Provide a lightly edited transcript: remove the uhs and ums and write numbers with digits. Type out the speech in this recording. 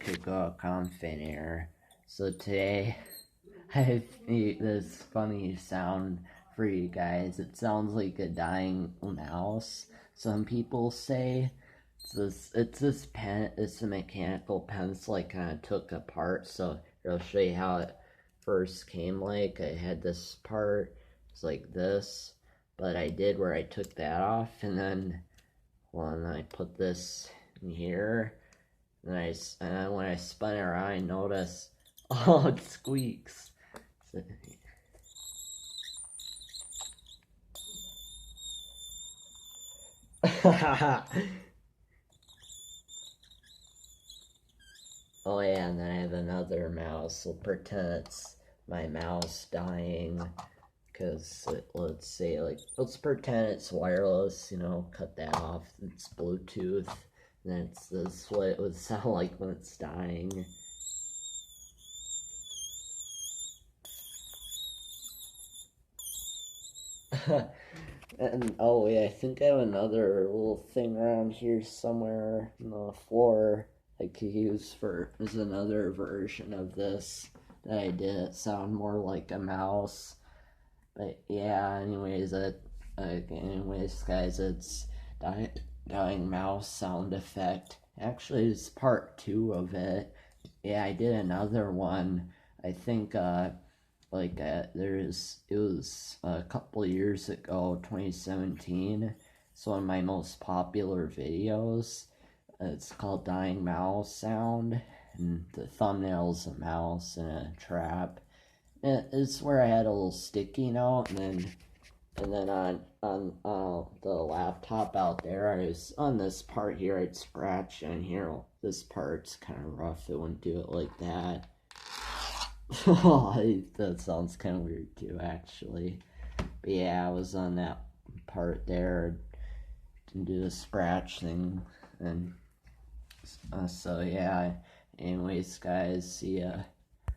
to go Confin here. So today I have this funny sound for you guys. It sounds like a dying mouse. Some people say it's this pen. It's a mechanical pencil I kind of took apart. So I'll show you how it first came. Like I had this part. It's like this, but I did where I took that off, and then when I put this in here. And then when I spun it around, I noticed, oh, it squeaks. So, oh yeah, and then I have another mouse. We'll pretend it's my mouse dying. Because let's pretend it's wireless, cut that off. It's Bluetooth. And that's what it would sound like when it's dying. And oh yeah, I think I have another little thing around here somewhere on the floor I could use for as another version of this that I did sound more like a mouse. But yeah, anyways, guys, it's dying mouse sound effect. Actually, it's part 2 of it. Yeah, I did another one. I think it was a couple of years ago, 2017. It's one of my most popular videos. It's called Dying Mouse Sound, and the thumbnail's a mouse in a trap. It's where I had a little sticky note, and then on the laptop out there, I was on this part here. I'd scratch, and here this part's kind of rough. It wouldn't do it like that. That sounds kind of weird too, actually. But yeah, I was on that part there to do the scratch thing, and so yeah. Anyways, guys, see ya.